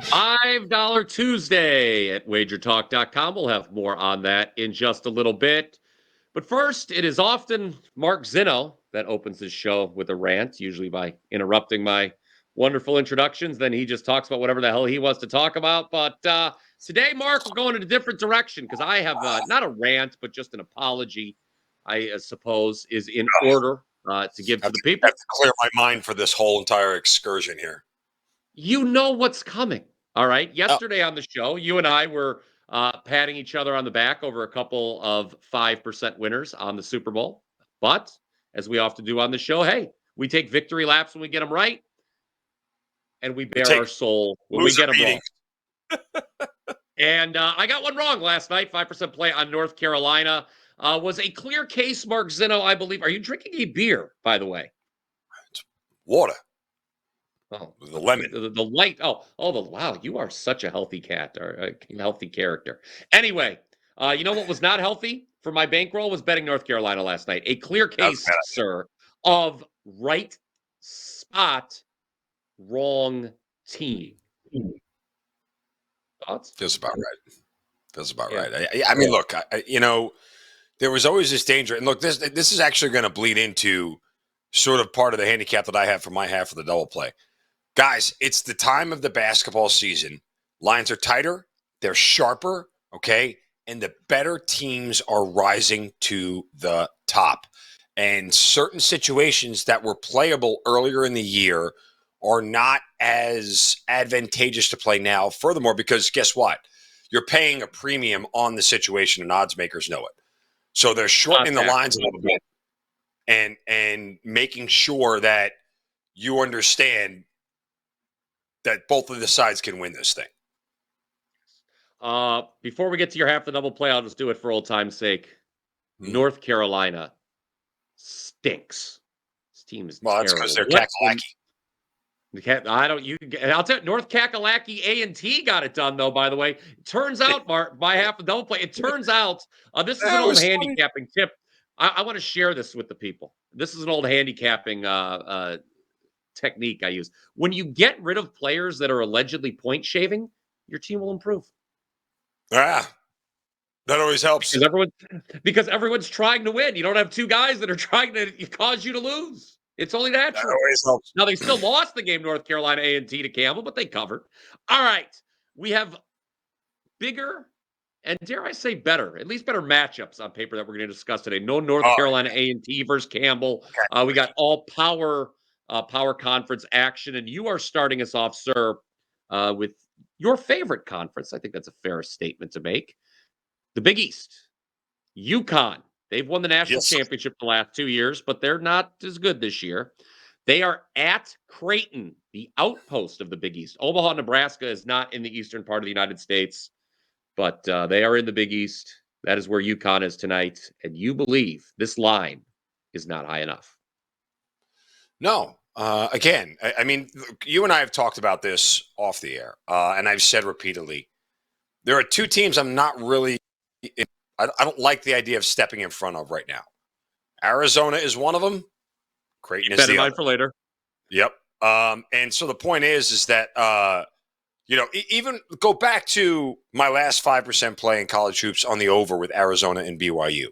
$5 Tuesday at WagerTalk.com. We'll have more on that in just a little bit. But first, it is often Mark Zinno that opens his show with a rant, usually by interrupting my wonderful introductions. Then he just talks about whatever the hell he wants to talk about. But today, Mark, we're going in a different direction because I have not a rant, but just an apology, I suppose, is in order to give to the I have people. to clear my mind for this whole entire excursion here. You know what's coming. All right. Yesterday on the show, you and I were patting each other on the back over a couple of 5% winners on the Super Bowl. But as we often do on the show, hey, we take victory laps when we get them right, and we bare Take our soul when we loser get them wrong. beatings. And I got one wrong last night. 5% play on North Carolina was a clear case, Mark Zinno, I believe. Are you drinking a beer, by the way? Water. Oh, The lemon. the light. Wow. You are such a healthy cat or a healthy character. Anyway, you know what was not healthy for my bankroll was betting North Carolina last night. A clear That was case, bad. sir, of right spot, wrong team. Thoughts? Feels about right. Feels about Yeah. right. I mean, look, there was always this danger. And look, this is actually going to bleed into sort of part of the handicap that I have for my half of the double play. Guys, it's the time of the basketball season. Lines are tighter, they're sharper, okay? And the better teams are rising to the top. And certain situations that were playable earlier in the year are not as advantageous to play now. Furthermore, because guess what? You're paying a premium on the situation, and odds makers know it. So they're shortening the lines a little bit and making sure that you understand that both of the sides can win this thing. Before we get to your half the double play, I'll just do it for old time's sake. North Carolina stinks. This team is Well, that's terrible. because they're Kakalaki. I'll tell you, North Kakalaki A&T got it done, though, by the way. It turns out, Mark, by half a double play, it turns out, this is an old handicapping tip. I want to share this with the people. This is an old handicapping technique I use. When you get rid of players that are allegedly point shaving, your team will improve. Ah, that always helps. Because everyone's trying to win. You don't have two guys that are trying to cause you to lose. It's only natural. That always helps. Now, they still lost the game, North Carolina A&T to Campbell, but they covered. All right. We have bigger and, dare I say, better, at least better matchups on paper that we're going to discuss today. No North Carolina A&T versus Campbell. We got all power conference action, and you are starting us off, sir, with your favorite conference. I think that's a fair statement to make. The Big East. UConn. They've won the national championship the last 2 years, but they're not as good this year. They are at Creighton, the outpost of the Big East. Omaha, Nebraska is not in the eastern part of the United States, but they are in the Big East. That is where UConn is tonight. And you believe this line is not high enough. No. Again, I mean, you and I have talked about this off the air, and I've said repeatedly, there are two teams I'm not really I don't like the idea of stepping in front of right now. Arizona is one of them. Creighton is the other. For later. Yep. And so the point is that even go back to my last 5% play in college hoops on the over with Arizona and BYU.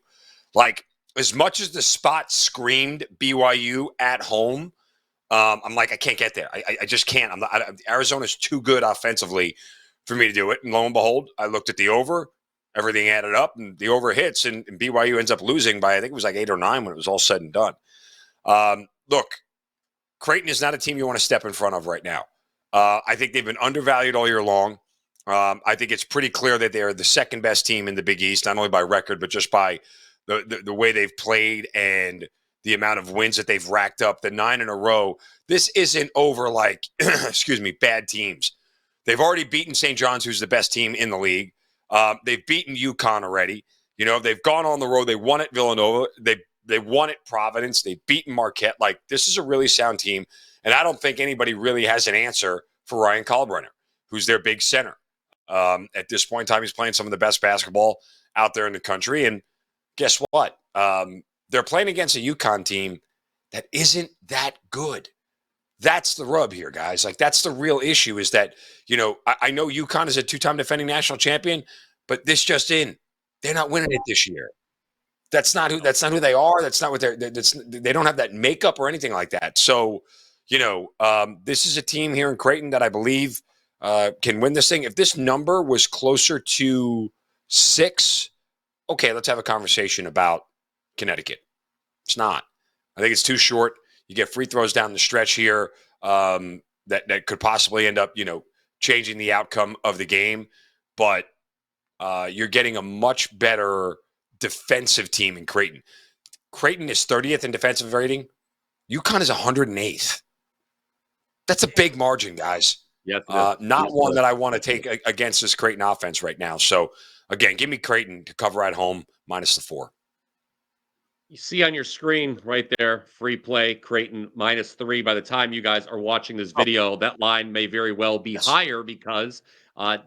Like, as much as the spot screamed BYU at home, I'm like, I can't get there. I just can't. Arizona's too good offensively for me to do it. And lo and behold, I looked at the over. Everything added up, and the over hits, and BYU ends up losing by, I think it was like 8 or 9 when it was all said and done. Look, Creighton is not a team you want to step in front of right now. I think they've been undervalued all year long. I think it's pretty clear that they are the second best team in the Big East, not only by record, but just by the way they've played and the amount of wins that they've racked up, the 9 in a row. This isn't over like, bad teams. They've already beaten St. John's, who's the best team in the league. They've beaten UConn already. They've gone on the road. They won at Villanova. They won at Providence. They've beaten Marquette. Like, this is a really sound team. And I don't think anybody really has an answer for Ryan Kalkbrenner, who's their big center. At this point in time, he's playing some of the best basketball out there in the country. And guess what? They're playing against a UConn team that isn't that good. That's the rub here, guys. Like, that's the real issue is that, I know UConn is a 2-time defending national champion, but this just in. They're not winning it this year. That's not who they are. That's not what they don't have that makeup or anything like that. So, this is a team here in Creighton that I believe can win this thing. If this number was closer to 6, okay, let's have a conversation about Connecticut. It's not. I think it's too short. You get free throws down the stretch here that could possibly end up, changing the outcome of the game. But you're getting a much better defensive team in Creighton. Creighton is 30th in defensive rating. UConn is 108th. That's a big margin, guys. Yes, not one that I want to take against this Creighton offense right now. So, again, give me Creighton to cover at home minus the 4. You see on your screen right there, free play, Creighton -3. By the time you guys are watching this video, that line may very well be higher because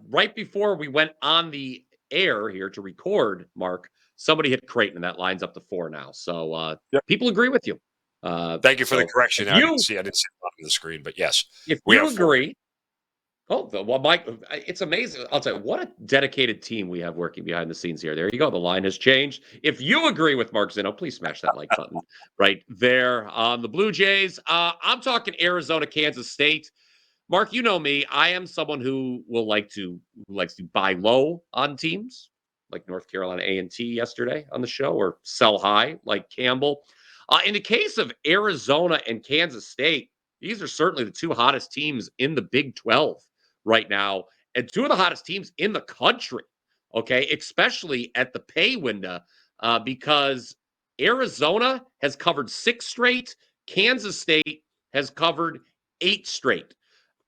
right before we went on the air here to record, Mark, somebody hit Creighton, and that line's up to 4 now. So people agree with you. Thank you for the correction. I didn't see it on the screen, but yes. If you agree, well, Mike, it's amazing. I'll tell you, what a dedicated team we have working behind the scenes here. There you go. The line has changed. If you agree with Mark Zinno, please smash that like button right there on the Blue Jays. I'm talking Arizona, Kansas State. Mark, you know me. I am someone who likes to buy low on teams, like North Carolina A&T yesterday on the show, or sell high, like Campbell. In the case of Arizona and Kansas State, these are certainly the 2 hottest teams in the Big 12 right now, and 2 of the hottest teams in the country, okay, especially at the pay window, because Arizona has covered 6 straight, Kansas State has covered 8 straight.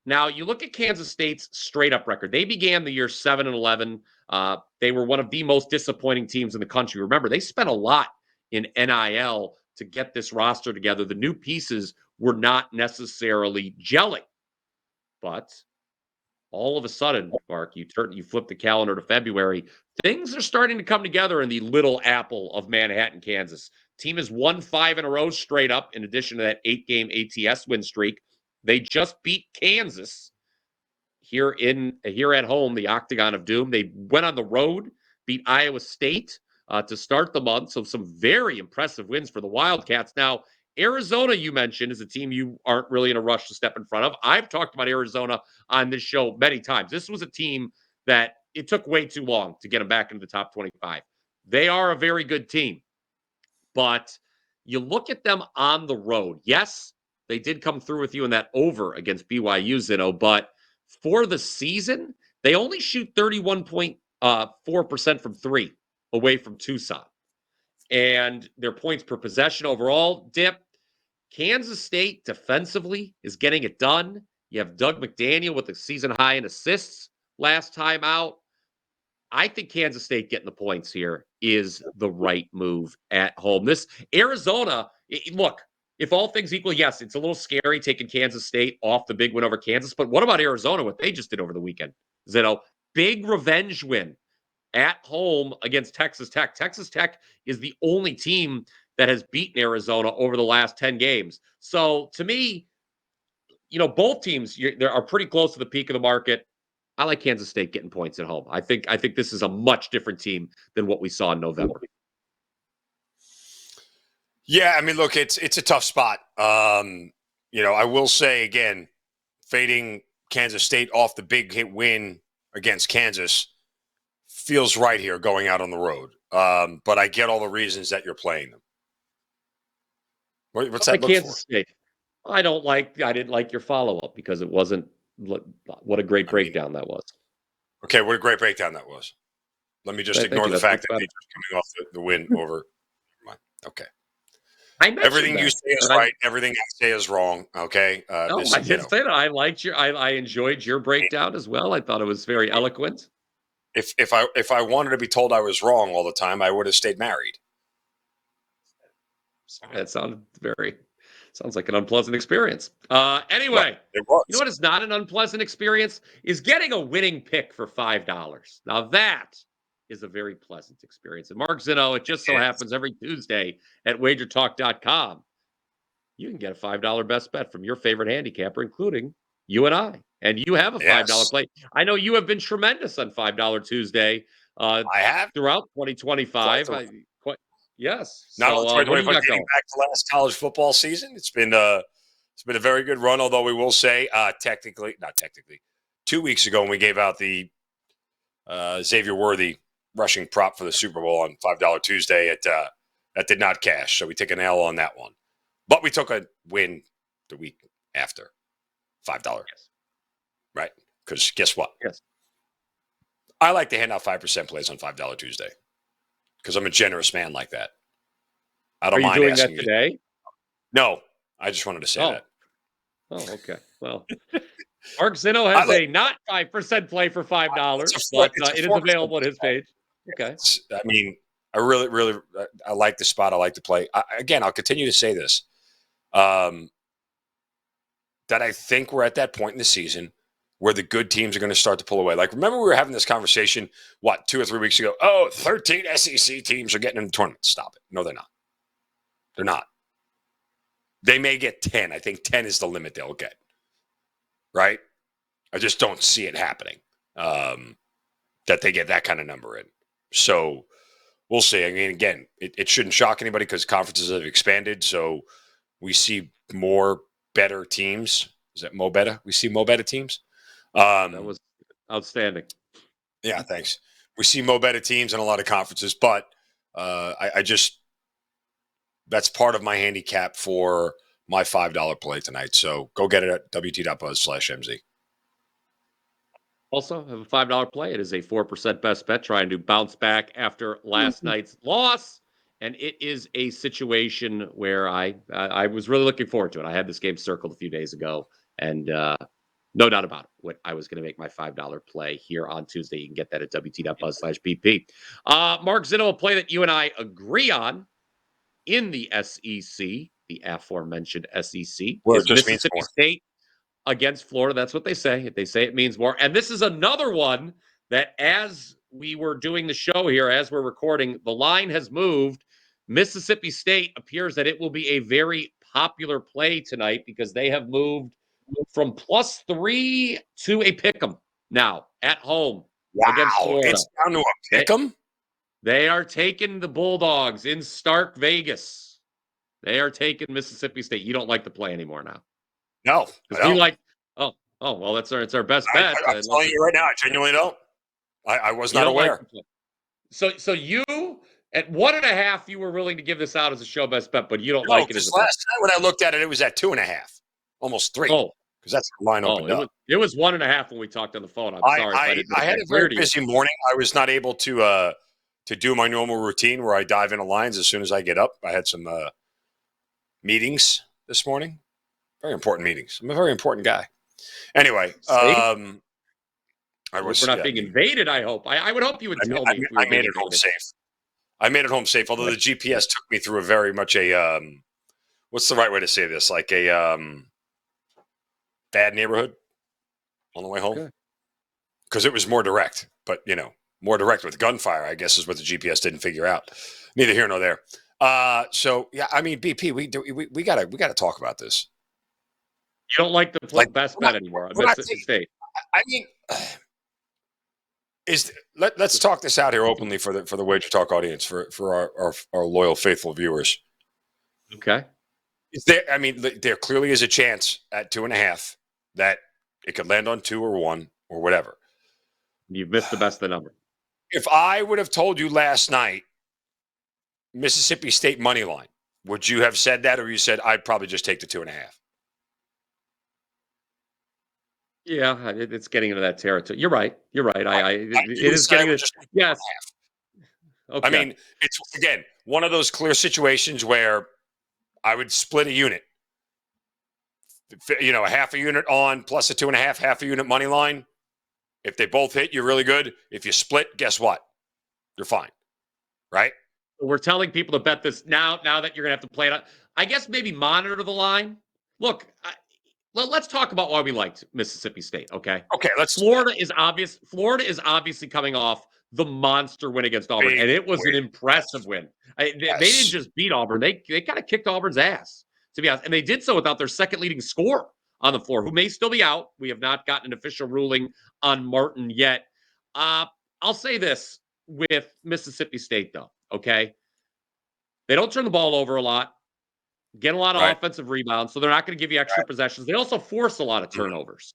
Now, you look at Kansas State's straight-up record. They began the year 7-11. They were one of the most disappointing teams in the country. Remember, they spent a lot in NIL to get this roster together. The new pieces were not necessarily gelling. But all of a sudden, Mark, you flip the calendar to February, things are starting to come together in the little apple of Manhattan, Kansas. Team has won 5 in a row straight up, in addition to that 8-game ATS win streak. They just beat Kansas here at home, the Octagon of Doom. They went on the road, beat Iowa State to start the month. So some very impressive wins for the Wildcats. Now, Arizona, you mentioned, is a team you aren't really in a rush to step in front of. I've talked about Arizona on this show many times. This was a team that it took way too long to get them back into the top 25. They are a very good team, but you look at them on the road. Yes, they did come through with you in that over against BYU, Zinno, but for the season, they only shoot 31.4% from 3 away from Tucson. And their points per possession overall dip. Kansas State defensively is getting it done. You have Doug McDaniel with a season high in assists last time out. I think Kansas State getting the points here is the right move at home. This Arizona, look, if all things equal, yes, it's a little scary taking Kansas State off the big win over Kansas. But what about Arizona, what they just did over the weekend? Zinno, big revenge win at home against Texas Tech. Texas Tech is the only team that has beaten Arizona over the last 10 games. So to me, both teams they are pretty close to the peak of the market. I like Kansas State getting points at home. I think this is a much different team than what we saw in November. Yeah, I mean, look, it's a tough spot. I will say again, fading Kansas State off the big hit win against Kansas feels right here going out on the road. But I get all the reasons that you're playing them. What's that look Kansas for? State. I didn't like your follow-up because it wasn't what a great breakdown that was. Okay, what a great breakdown that was. Let me just ignore the fact that they just coming off the win over. Okay. Everything you say is right. Everything I say is wrong. Okay. I didn't say that. I liked I enjoyed your breakdown as well. I thought it was very eloquent. If I wanted to be told I was wrong all the time, I would have stayed married. Sorry, that sounds like an unpleasant experience. Anyway, it was. You know what is not an unpleasant experience? Is getting a winning pick for $5. Now that is a very pleasant experience. And Mark Zinno, it just so happens every Tuesday at WagerTalk.com, you can get a $5 best bet from your favorite handicapper, including you and I. And you have a $5 play. I know you have been tremendous on $5 Tuesday I have throughout 2025. Yes. not only So what do you got dating going? back to last college football season. It's been a very good run, although we will say not technically 2 weeks ago when we gave out the Xavier Worthy rushing prop for the Super Bowl on $5 Tuesday, that did not cash. So we took an L on that one. But we took a win the week after. $5. Yes. Right? Because guess what? Yes. I like to hand out 5% plays on $5 Tuesday because I'm a generous man like that. I don't mind doing asking that today? No, I just wanted to say that. Oh, okay. Well, Mark Zinno has a not 5% play for $5, but it is available on his page. Okay. I mean, I really I like the spot. I like to play. Again, I'll continue to say this. That I think we're at that point in the season where the good teams are going to start to pull away. Like, remember we were having this conversation, 2 or 3 weeks ago? Oh, 13 SEC teams are getting in the tournament. Stop it. No, they're not. They're not. They may get 10. I think 10 is the limit they'll get. Right? I just don't see it happening, that they get that kind of number in. So we'll see. I mean, again, it shouldn't shock anybody because conferences have expanded. So we see more better teams. Is that Mo Betta? We see Mo Betta teams. That was outstanding. Yeah, thanks. We see Mo Betta teams in a lot of conferences, but I just that's part of my handicap for my $5 play tonight. So go get it at wt.buzz/MZ. Also, have a $5 play. It is a 4% best bet trying to bounce back after last night's loss. And it is a situation where I was really looking forward to it. I had this game circled a few days ago, and no doubt about it, I was going to make my $5 play here on Tuesday. You can get that at wt.buzz/BP. Mark Zinno, a play that you and I agree on in the SEC, the aforementioned SEC, Well, is Mississippi State against Florida. That's what they say. They say it means more. And this is another one that, as we were doing the show here, as we're recording, the line has moved. Mississippi State appears that it will be a very popular play tonight because they have moved from +3 to a pick'em now at home against Florida. It's down to a pick'em? They are taking the Bulldogs in Stark Vegas. They are taking Mississippi State. You don't like the play anymore now. No. Because we like, well, it's our best bet. I'm telling you right now, I genuinely don't. I was not aware. So you, at 1.5, you were willing to give this out as a show best bet, but you don't like it as a last night when I looked at it, it was at 2.5, almost 3. Oh. Because that's the line opened up. It was 1.5 when we talked on the phone. I'm sorry. I had a very busy morning. I was not able to do my normal routine where I dive into lines as soon as I get up. I had some meetings this morning. Very important meetings. I'm a very important guy. Anyway, we're not being invaded, I hope. I would hope you would tell me. I made it home safe. I made it home safe, although the GPS took me through a very much a what's the right way to say this? Like a bad neighborhood on the way home. Because it was more direct, but more direct with gunfire, I guess, is what the GPS didn't figure out. Neither here nor there. So yeah, I mean, BP, we gotta talk about this. You don't like the best bet anymore on Mississippi State. I mean, let's talk this out here openly for the WagerTalk audience, for our loyal, faithful viewers. Okay. There clearly is a chance at 2.5 that it could land on 2 or 1 or whatever. You've missed the best of the number. If I would have told you last night Mississippi State money line, would you have said that, or you said I'd probably just take the 2.5? Yeah, it's getting into that territory. You're right. It is getting into. Yes. Okay. I mean, it's again one of those clear situations where I would split a unit. A half a unit on plus a 2.5, half a unit money line. If they both hit, you're really good. If you split, guess what? You're fine. Right? We're telling people to bet this now that you're going to have to play it out. I guess maybe monitor the line. Look, let's talk about why we liked Mississippi State, okay? Okay, Florida is obviously coming off the monster win against Auburn, and it was an impressive win. They didn't just beat Auburn. They kind of kicked Auburn's ass. to be honest. And they did so without their second leading scorer on the floor, who may still be out. We have not gotten an official ruling on Martin yet. I'll say this with Mississippi State, though, okay? They don't turn the ball over a lot, get a lot of offensive rebounds, so they're not going to give you extra possessions. They also force a lot of turnovers.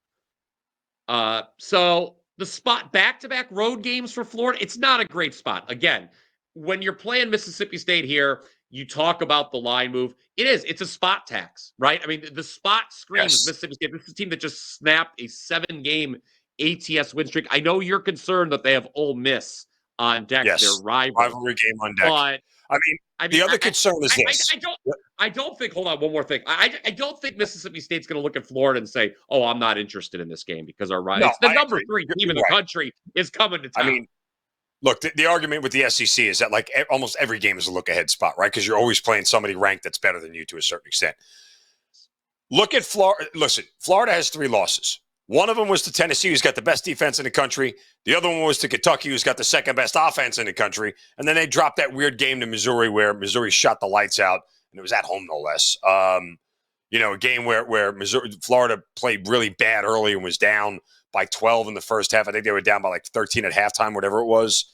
So the spot, back-to-back road games for Florida, it's not a great spot. Again, when you're playing Mississippi State here, you talk about the line move. It's a spot tax, right? I mean, the spot screams Mississippi State. This is a team that just snapped a 7-game ATS win streak. I know you're concerned that they have Ole Miss on deck, their rivalry game on deck. But I mean, the other concern is this. I don't think, hold on, one more thing. I don't think Mississippi State's going to look at Florida and say, oh, I'm not interested in this game because our rival, the number 3 team in the country is coming to town. I mean, look, the argument with the SEC is that like almost every game is a look-ahead spot, right? Because you're always playing somebody ranked that's better than you to a certain extent. Look at Florida. Listen, Florida has 3 losses. One of them was to Tennessee, who's got the best defense in the country. The other one was to Kentucky, who's got the second best offense in the country. And then they dropped that weird game to Missouri where Missouri shot the lights out, and it was at home, no less. A game where Florida played really bad early and was down by 12 in the first half. I think they were down by like 13 at halftime, whatever it was.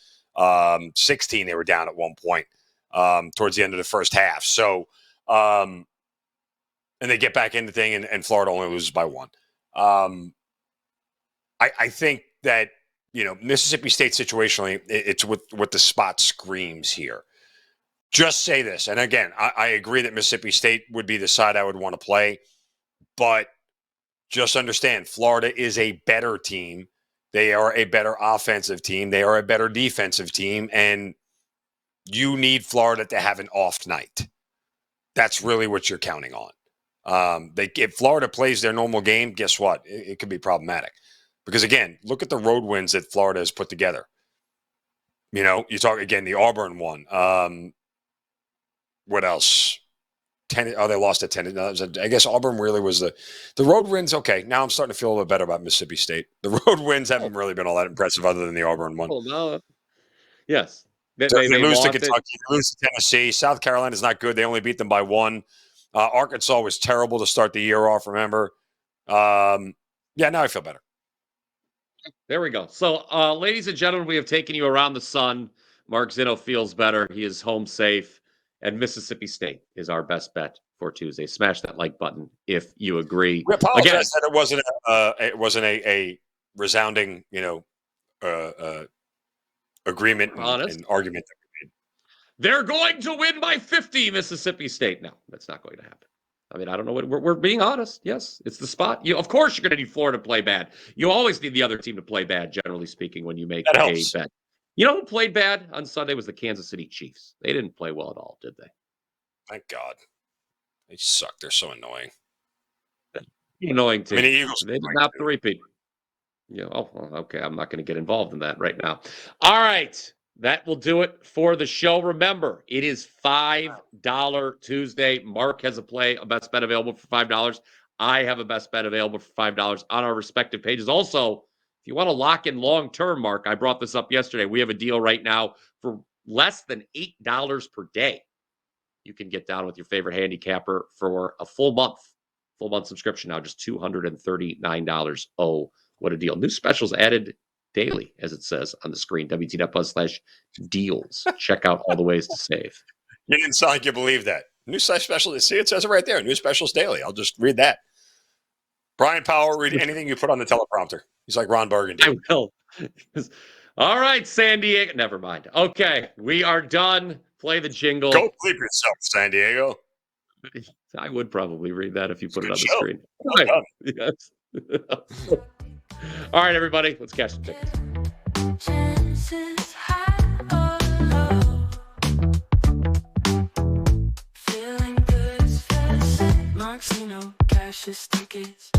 16 they were down at one point towards the end of the first half. So, and they get back in the thing, and Florida only loses by 1. I think that, Mississippi State situationally, it's what the spot screams here. Just say this, and again, I agree that Mississippi State would be the side I would want to play, but just understand, Florida is a better team. They are a better offensive team. They are a better defensive team, and you need Florida to have an off night. That's really what you're counting on. If Florida plays their normal game, guess what? It could be problematic. Because, again, look at the road wins that Florida has put together. You talk, again, the Auburn one. What else? They lost at 10. I guess Auburn really was the road wins. Okay, now I'm starting to feel a little better about Mississippi State. The road wins haven't really been all that impressive other than the Auburn one. Oh, no. Yes. They lose to Kentucky. They lose to Tennessee. South Carolina's not good. They only beat them by 1. Arkansas was terrible to start the year off, remember? Now I feel better. There we go. So, ladies and gentlemen, we have taken you around the sun. Mark Zinno feels better. He is home safe. And Mississippi State is our best bet for Tuesday. Smash that like button if you agree. We apologize that it wasn't a resounding, agreement and argument that we made. They're going to win by 50, Mississippi State. No, that's not going to happen. I mean, I don't know what we're being honest. Yes, it's the spot. Of course, you're going to need Florida to play bad. You always need the other team to play bad, generally speaking, when you make a bet. You know who played bad on Sunday was the Kansas City Chiefs. They didn't play well at all, did they? Thank God. They suck. They're so annoying. Annoying team. I mean, the Eagles. They did not repeat. Okay. I'm not going to get involved in that right now. All right. That will do it for the show. Remember, it is $5 Tuesday. Mark has a best bet available for $5. I have a best bet available for $5 on our respective pages. Also, if you want to lock in long-term, Mark, I brought this up yesterday. We have a deal right now for less than $8 per day. You can get down with your favorite handicapper for a full month subscription now, just $239. Oh, what a deal. New specials added daily, as it says on the screen, WT.buzz/deals. Check out all the ways to save. You didn't sound like you believe that. New special. See, it says it right there. New specials daily. I'll just read that. Brian Powell, read anything you put on the teleprompter. He's like Ron Burgundy. I will. All right, San Diego. Never mind. Okay, we are done. Play the jingle. Go bleep yourself, San Diego. I would probably read that if you put it on the screen. Well yes. All right, everybody. Let's cash some tickets. Zinno, cash his tickets.